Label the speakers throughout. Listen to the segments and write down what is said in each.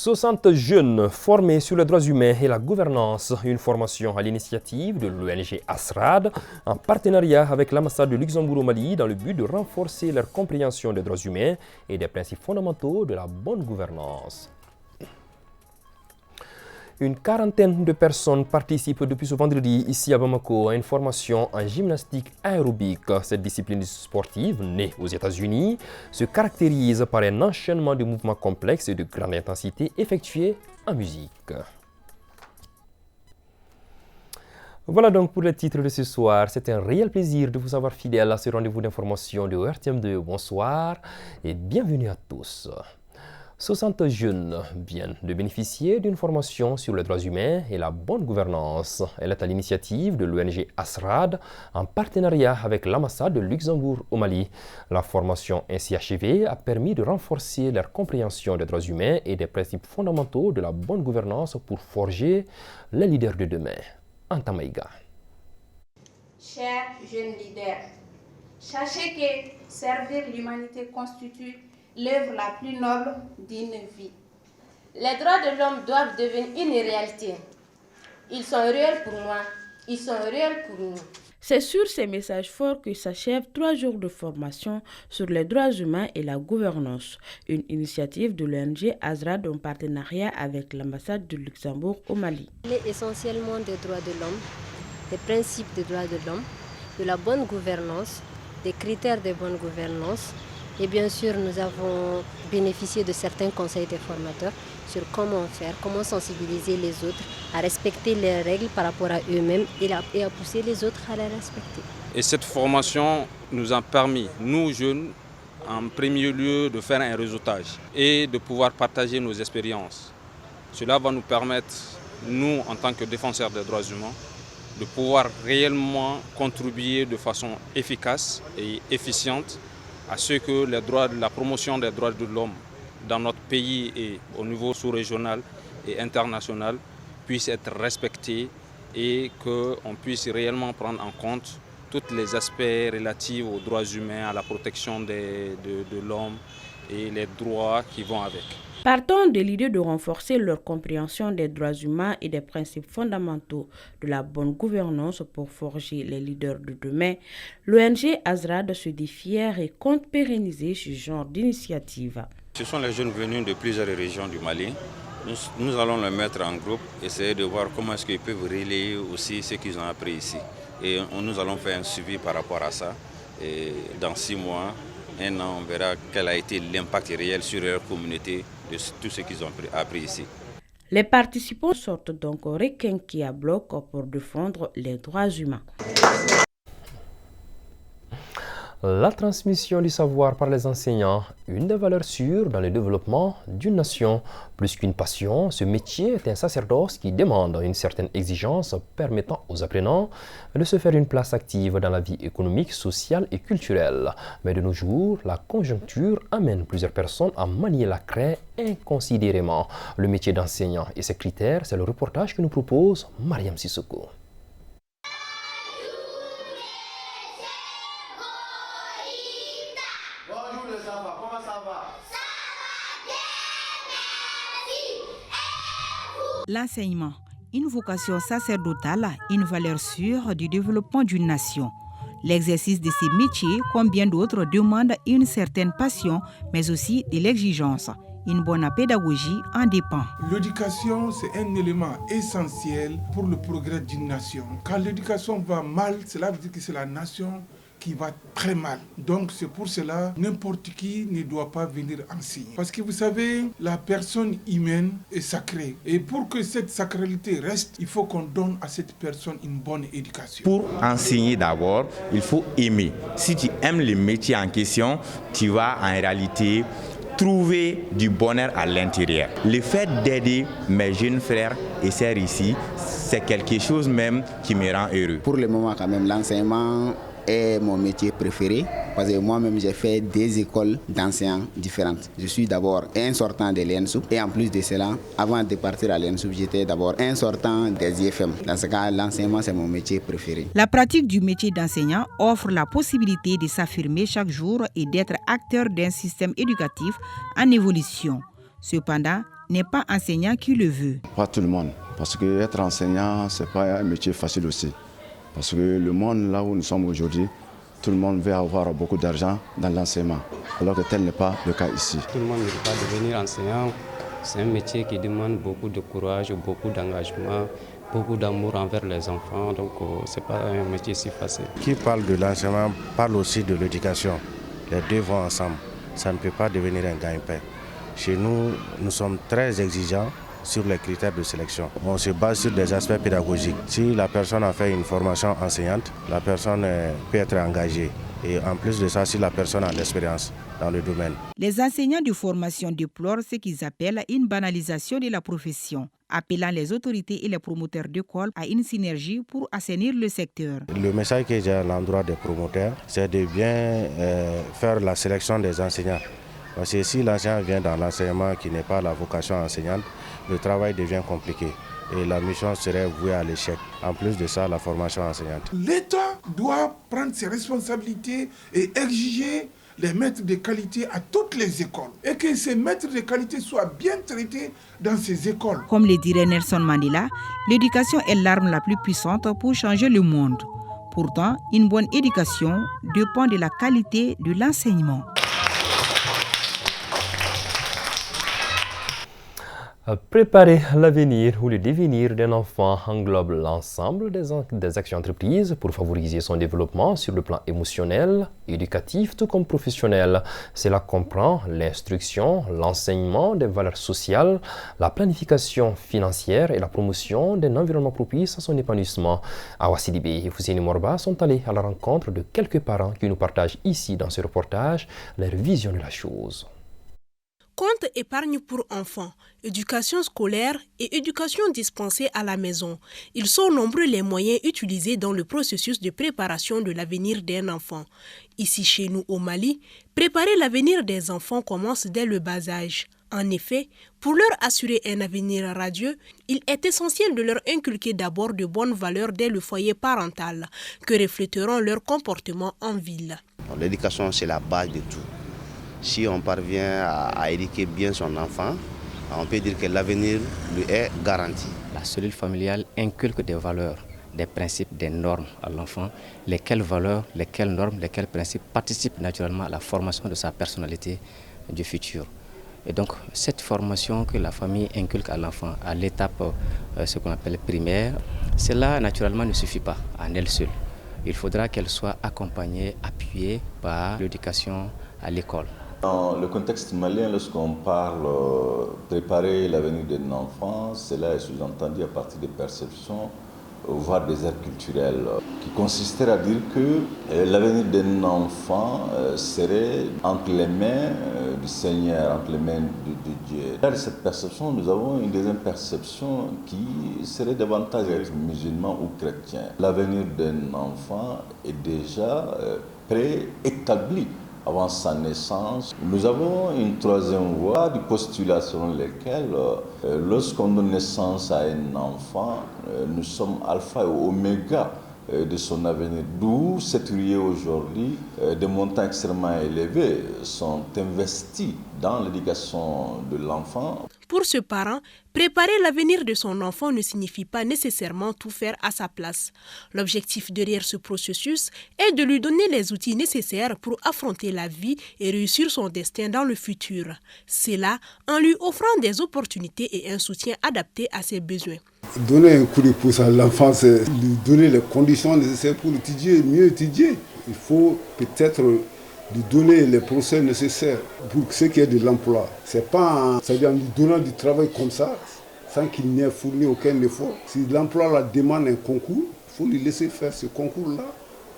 Speaker 1: 60 jeunes formés sur les droits humains et la gouvernance, une formation à l'initiative de l'ONG ASRAD en partenariat avec l'ambassade de Luxembourg au Mali dans le but de renforcer leur compréhension des droits humains et des principes fondamentaux de la bonne gouvernance. Une quarantaine de personnes participent depuis ce vendredi ici à Bamako à une formation en gymnastique aérobique. Cette discipline sportive, née aux États-Unis, se caractérise par un enchaînement de mouvements complexes et de grande intensité effectués en musique. Voilà donc pour les titres de ce soir. C'est un réel plaisir de vous avoir fidèles à ce rendez-vous d'information de RTM2. Bonsoir et bienvenue à tous. 60 jeunes viennent de bénéficier d'une formation sur les droits humains et la bonne gouvernance. Elle est à l'initiative de l'ONG ASRAD en partenariat avec l'ambassade de Luxembourg au Mali. La formation ainsi achevée a permis de renforcer leur compréhension des droits humains et des principes fondamentaux de la bonne gouvernance pour forger les leaders de demain. Anta Maïga.
Speaker 2: Chers jeunes leaders, sachez que servir l'humanité constitue l'œuvre la plus noble d'une vie. Les droits de l'homme doivent devenir une réalité. Ils sont réels pour moi, ils sont réels pour nous.
Speaker 3: C'est sur ces messages forts que s'achèvent 3 jours de formation sur les droits humains et la gouvernance, une initiative de l'ONG ASRAD en partenariat avec l'ambassade du Luxembourg au Mali.
Speaker 4: Il est essentiellement des droits de l'homme, des principes des droits de l'homme, de la bonne gouvernance, des critères de bonne gouvernance. Et bien sûr, nous avons bénéficié de certains conseils des formateurs sur comment faire, comment sensibiliser les autres à respecter les règles par rapport à eux-mêmes et à pousser les autres à les respecter.
Speaker 5: Et cette formation nous a permis, nous jeunes, en premier lieu de faire un réseautage et de pouvoir partager nos expériences. Cela va nous permettre, nous en tant que défenseurs des droits humains, de pouvoir réellement contribuer de façon efficace et efficiente à ce que la promotion des droits de l'homme dans notre pays et au niveau sous-régional et international puisse être respectée et qu'on puisse réellement prendre en compte tous les aspects relatifs aux droits humains, à la protection de l'homme et les droits qui vont avec.
Speaker 3: Partant de l'idée de renforcer leur compréhension des droits humains et des principes fondamentaux de la bonne gouvernance pour forger les leaders de demain, l'ONG ASRAD se dit fière et compte pérenniser ce genre d'initiative.
Speaker 6: Ce sont les jeunes venus de plusieurs régions du Mali. Nous allons les mettre en groupe, essayer de voir comment est-ce qu'ils peuvent relayer aussi ce qu'ils ont appris ici. Et nous allons faire un suivi par rapport à ça. Et dans 6 mois, 1 an, on verra quel a été l'impact réel sur leur communauté de tout ce qu'ils ont appris ici.
Speaker 3: Les participants sortent donc requinqués à bloc pour défendre les droits humains.
Speaker 1: La transmission du savoir par les enseignants, une des valeurs sûres dans le développement d'une nation. Plus qu'une passion, ce métier est un sacerdoce qui demande une certaine exigence permettant aux apprenants de se faire une place active dans la vie économique, sociale et culturelle. Mais de nos jours, la conjoncture amène plusieurs personnes à manier la craie inconsidérément. Le métier d'enseignant et ses critères, c'est le reportage que nous propose Mariam Sissoko.
Speaker 7: L'enseignement, une vocation sacerdotale, une valeur sûre du développement d'une nation. L'exercice de ces métiers, comme bien d'autres, demande une certaine passion, mais aussi de l'exigence. Une bonne pédagogie en dépend.
Speaker 8: L'éducation, c'est un élément essentiel pour le progrès d'une nation. Quand l'éducation va mal, cela veut dire que c'est la nation qui va très mal. Donc c'est pour cela n'importe qui ne doit pas venir enseigner. Parce que vous savez, la personne humaine est sacrée. Et pour que cette sacralité reste, il faut qu'on donne à cette personne une bonne éducation.
Speaker 9: Pour enseigner d'abord, il faut aimer. Si tu aimes le métier en question, tu vas en réalité trouver du bonheur à l'intérieur. Le fait d'aider mes jeunes frères et sœurs ici, c'est quelque chose même qui me rend heureux.
Speaker 10: Pour le moment quand même, l'enseignement est mon métier préféré parce que moi-même j'ai fait des écoles d'enseignants différentes. Je suis d'abord un sortant de l'ENSUP et en plus de cela, avant de partir à l'ENSUP, j'étais d'abord un sortant des IFM. Dans ce cas, l'enseignement c'est mon métier préféré.
Speaker 7: La pratique du métier d'enseignant offre la possibilité de s'affirmer chaque jour et d'être acteur d'un système éducatif en évolution. Cependant, n'est pas enseignant qui le veut.
Speaker 11: Pas tout le monde, parce que être enseignant, ce n'est pas un métier facile aussi. Parce que le monde là où nous sommes aujourd'hui, tout le monde veut avoir beaucoup d'argent dans l'enseignement, alors que tel n'est pas le cas ici.
Speaker 12: Tout le monde ne peut pas devenir enseignant. C'est un métier qui demande beaucoup de courage, beaucoup d'engagement, beaucoup d'amour envers les enfants. Donc ce n'est pas un métier si facile.
Speaker 13: Qui parle de l'enseignement parle aussi de l'éducation. Les deux vont ensemble. Ça ne peut pas devenir un gagne-pain. Chez nous, nous sommes très exigeants sur les critères de sélection. On se base sur des aspects pédagogiques. Si la personne a fait une formation enseignante, la personne peut être engagée. Et en plus de ça, si la personne a de l'expérience dans le domaine.
Speaker 7: Les enseignants de formation déplorent ce qu'ils appellent une banalisation de la profession, appelant les autorités et les promoteurs d'école à une synergie pour assainir le secteur.
Speaker 13: Le message que j'ai à l'endroit des promoteurs, c'est de bien faire la sélection des enseignants. Parce que si l'enseignant vient dans l'enseignement qui n'est pas la vocation enseignante, le travail devient compliqué et la mission serait vouée à l'échec. En plus de ça, la formation enseignante.
Speaker 8: L'État doit prendre ses responsabilités et exiger les maîtres de qualité à toutes les écoles et que ces maîtres de qualité soient bien traités dans ces écoles.
Speaker 7: Comme le dirait Nelson Mandela, l'éducation est l'arme la plus puissante pour changer le monde. Pourtant, une bonne éducation dépend de la qualité de l'enseignement.
Speaker 1: Préparer l'avenir ou le devenir d'un enfant englobe l'ensemble des actions entreprises pour favoriser son développement sur le plan émotionnel, éducatif, tout comme professionnel. Cela comprend l'instruction, l'enseignement des valeurs sociales, la planification financière et la promotion d'un environnement propice à son épanouissement. Awa Sidibé et Foussini Morba sont allés à la rencontre de quelques parents qui nous partagent ici dans ce reportage leur vision de la chose.
Speaker 14: Compte épargne pour enfants, éducation scolaire et éducation dispensée à la maison. Ils sont nombreux les moyens utilisés dans le processus de préparation de l'avenir d'un enfant. Ici chez nous au Mali, préparer l'avenir des enfants commence dès le bas âge. En effet, pour leur assurer un avenir radieux, il est essentiel de leur inculquer d'abord de bonnes valeurs dès le foyer parental, que refléteront leur comportement en ville.
Speaker 15: L'éducation, c'est la base de tout. Si on parvient à éduquer bien son enfant, on peut dire que l'avenir lui est garanti.
Speaker 16: La cellule familiale inculque des valeurs, des principes, des normes à l'enfant. Lesquelles valeurs, lesquelles normes, lesquels principes participent naturellement à la formation de sa personnalité du futur. Et donc cette formation que la famille inculque à l'enfant à l'étape ce qu'on appelle primaire, cela naturellement ne suffit pas en elle seule. Il faudra qu'elle soit accompagnée, appuyée par l'éducation à l'école.
Speaker 17: Dans le contexte malien, lorsqu'on parle préparer l'avenir d'un enfant, cela est sous-entendu à partir des perceptions, voire des airs culturels, qui consisteraient à dire que l'avenir d'un enfant serait entre les mains du Seigneur, entre les mains de Dieu. Derrière cette perception, nous avons une deuxième perception qui serait davantage être musulman ou chrétien. L'avenir d'un enfant est déjà préétabli avant sa naissance. Nous avons une troisième voie du postulat selon lequel lorsqu'on donne naissance à un enfant, nous sommes alpha et oméga de son avenir. D'où cette riée aujourd'hui, des montants extrêmement élevés sont investis dans l'éducation de l'enfant.
Speaker 14: Pour ce parent, préparer l'avenir de son enfant ne signifie pas nécessairement tout faire à sa place. L'objectif derrière ce processus est de lui donner les outils nécessaires pour affronter la vie et réussir son destin dans le futur. C'est là en lui offrant des opportunités et un soutien adapté à ses besoins.
Speaker 18: Donner un coup de pouce à l'enfant, c'est lui donner les conditions nécessaires pour étudier, mieux étudier. Il faut peut-être lui donner les procès nécessaires pour ce qui est de l'emploi. C'est pas c'est-à-dire en lui donnant du travail comme ça, sans qu'il n'ait fourni aucun effort. Si l'emploi la demande un concours, il faut lui laisser faire ce concours-là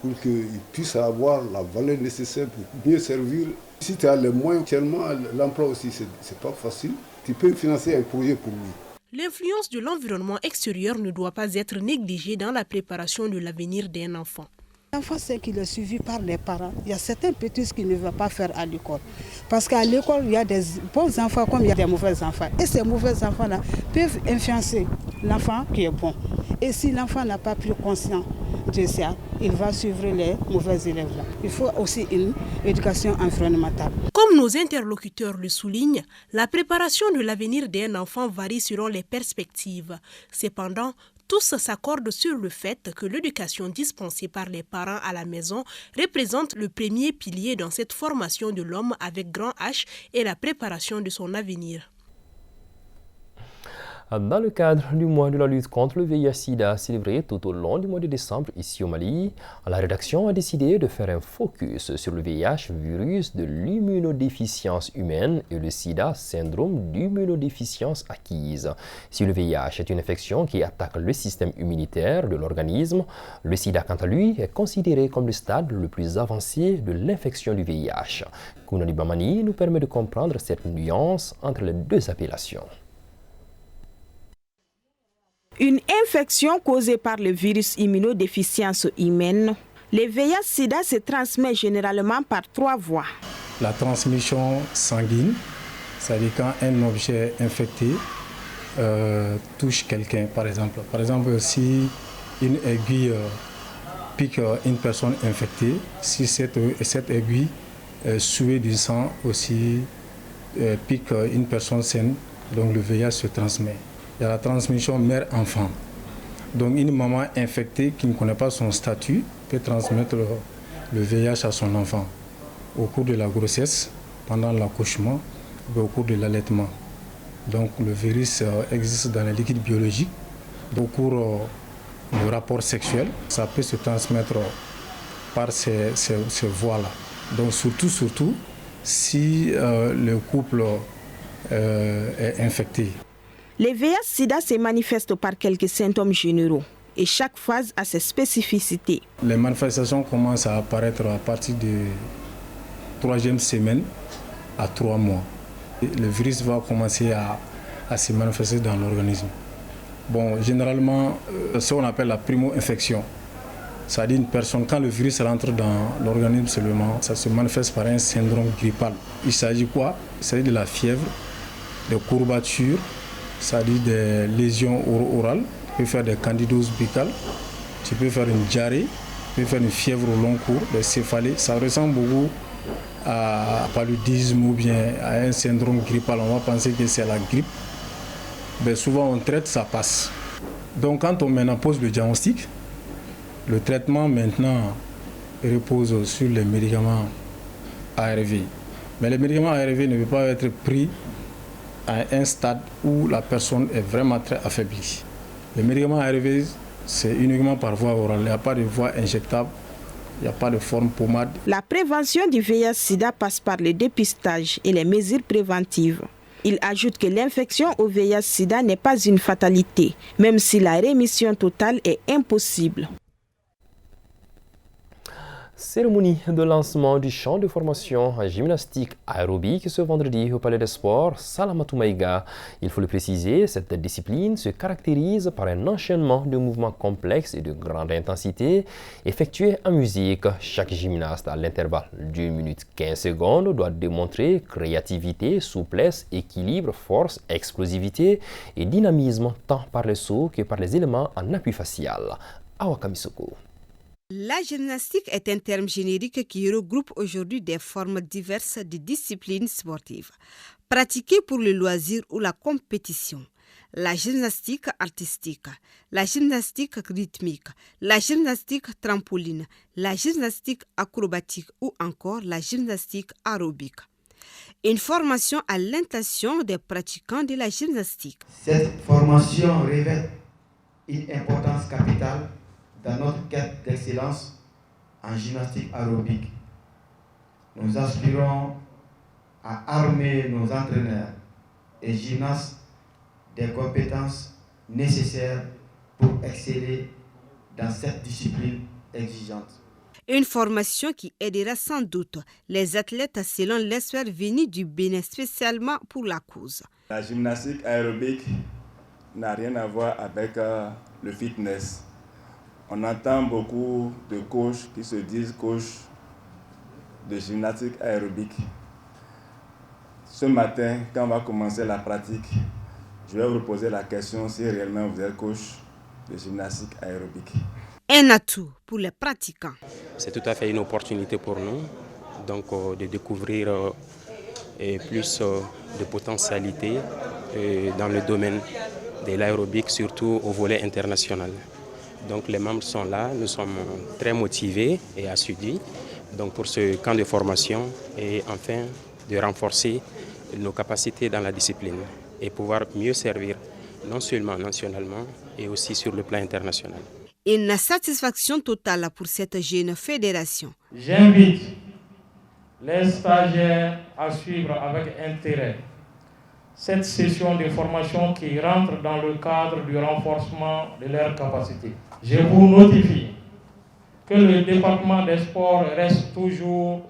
Speaker 18: pour qu'il puisse avoir la valeur nécessaire pour mieux servir. Si tu as les moyens, actuellement, l'emploi aussi, c'est pas facile. Tu peux financer un projet pour lui.
Speaker 14: L'influence de l'environnement extérieur ne doit pas être négligée dans la préparation de l'avenir d'un enfant.
Speaker 19: L'enfant, c'est qu'il est suivi par les parents. Il y a certains petits qui ne vont pas faire à l'école. Parce qu'à l'école, il y a des bons enfants comme il y a des mauvais enfants. Et ces mauvais enfants-là peuvent influencer l'enfant qui est bon. Et si l'enfant n'a pas pris conscience potentiel, il va suivre les mauvais élèves là. Il faut aussi une éducation environnementale.
Speaker 14: Comme nos interlocuteurs le soulignent, la préparation de l'avenir d'un enfant varie selon les perspectives. Cependant, tous s'accordent sur le fait que l'éducation dispensée par les parents à la maison représente le premier pilier dans cette formation de l'homme avec grand H et la préparation de son avenir.
Speaker 1: Dans le cadre du mois de la lutte contre le VIH-Sida célébré tout au long du mois de décembre ici au Mali, la rédaction a décidé de faire un focus sur le VIH, virus de l'immunodéficience humaine, et le Sida, syndrome d'immunodéficience acquise. Si le VIH est une infection qui attaque le système immunitaire de l'organisme, le Sida, quant à lui, est considéré comme le stade le plus avancé de l'infection du VIH. Kounani Bamani nous permet de comprendre cette nuance entre les deux appellations.
Speaker 3: Une infection causée par le virus immunodéficience humaine, le VIH-Sida se transmet généralement par 3 voies.
Speaker 20: La transmission sanguine, c'est-à-dire quand un objet infecté touche quelqu'un, par exemple. Par exemple, si une aiguille pique une personne infectée, si cette aiguille suée du sang aussi pique une personne saine, donc le VIH se transmet. Il y a la transmission mère-enfant. Donc une maman infectée qui ne connaît pas son statut peut transmettre le VIH à son enfant au cours de la grossesse, pendant l'accouchement ou au cours de l'allaitement. Donc le virus existe dans les liquides biologiques. Au cours du rapport sexuel, ça peut se transmettre par ces voies-là. Donc surtout si le couple est infecté.
Speaker 3: Le VIH-Sida se manifeste par quelques symptômes généraux et chaque phase a ses spécificités.
Speaker 20: Les manifestations commencent à apparaître à partir de 3e semaine à 3 mois. Le virus va commencer à se manifester dans l'organisme. Bon, généralement, ce qu'on appelle la primo-infection. C'est-à-dire une personne, quand le virus rentre dans l'organisme seulement, ça se manifeste par un syndrome grippal. Il s'agit quoi? Il s'agit de la fièvre, des courbatures, c'est-à-dire des lésions orales, tu peux faire des candidoses buccales, tu peux faire une diarrhée, tu peux faire une fièvre au long cours, des céphalées. Ça ressemble beaucoup à paludisme ou bien à un syndrome grippal. On va penser que c'est la grippe. Mais souvent on traite, ça passe. Donc quand on maintenant pose le diagnostic, le traitement maintenant repose sur les médicaments ARV. Mais les médicaments ARV ne peuvent pas être pris à un stade où la personne est vraiment très affaiblie. Les médicaments ARV, c'est uniquement par voie orale. Il n'y a pas de voie injectable, il n'y a pas de forme pommade.
Speaker 3: La prévention du VIH-Sida passe par le dépistage et les mesures préventives. Il ajoute que l'infection au VIH-Sida n'est pas une fatalité, même si la rémission totale est impossible.
Speaker 1: Cérémonie de lancement du champ de formation en gymnastique aérobique ce vendredi au Palais des Sports Salamatou Maïga. Il faut le préciser, cette discipline se caractérise par un enchaînement de mouvements complexes et de grande intensité effectués en musique. Chaque gymnaste à l'intervalle d'1 minute 15 secondes doit démontrer créativité, souplesse, équilibre, force, explosivité et dynamisme tant par les sauts que par les éléments en appui facial. Awa Kamisoko.
Speaker 7: La gymnastique est un terme générique qui regroupe aujourd'hui des formes diverses de disciplines sportives, pratiquées pour le loisir ou la compétition. La gymnastique artistique, la gymnastique rythmique, la gymnastique trampoline, la gymnastique acrobatique ou encore la gymnastique aérobique. Une formation à l'intention des pratiquants de la gymnastique.
Speaker 21: Cette formation revêt une importance capitale dans notre quête d'excellence en gymnastique aérobique. Nous aspirons à armer nos entraîneurs et gymnastes des compétences nécessaires pour exceller dans cette discipline exigeante.
Speaker 7: Une formation qui aidera sans doute les athlètes selon l'expert venu du Bénin spécialement pour la cause.
Speaker 22: La gymnastique aérobique n'a rien à voir avec le fitness. On entend beaucoup de coachs qui se disent coachs de gymnastique aérobique. Ce matin, quand on va commencer la pratique, je vais vous poser la question si réellement vous êtes coach de gymnastique aérobique.
Speaker 14: un atout pour les pratiquants.
Speaker 12: C'est tout à fait une opportunité pour nous donc, de découvrir plus de potentialités dans le domaine de l'aérobic, surtout au volet international. Donc les membres sont là, nous sommes très motivés et assidus donc, pour ce camp de formation et enfin de renforcer nos capacités dans la discipline et pouvoir mieux servir non seulement nationalement et aussi sur le plan international.
Speaker 14: Une satisfaction totale pour cette jeune fédération.
Speaker 2: J'invite les stagiaires à suivre avec intérêt cette session de formation qui rentre dans le cadre du renforcement de leurs capacités. Je vous notifie que le département des sports reste toujours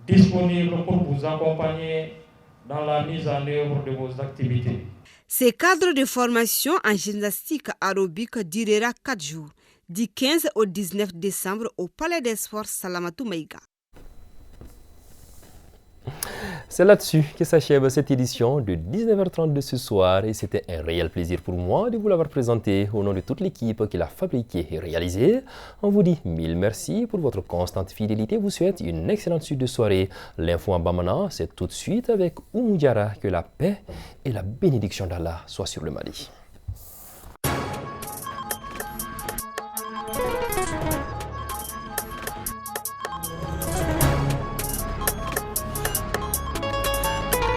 Speaker 2: disponible pour vous accompagner dans la mise en œuvre de vos activités.
Speaker 14: Ce cadre de formation en gymnastique aérobique durera 4 jours, du 15 au 19 décembre au Palais des Sports Salamatou Maïga.
Speaker 1: C'est là-dessus que s'achève cette édition de 19h30 de ce soir et c'était un réel plaisir pour moi de vous l'avoir présenté au nom de toute l'équipe qui l'a fabriqué et réalisé. On vous dit mille merci pour votre constante fidélité. Vous souhaite une excellente suite de soirée. L'info en Bamana, c'est tout de suite avec Oumou Diarra. Que la paix et la bénédiction d'Allah soient sur le Mali.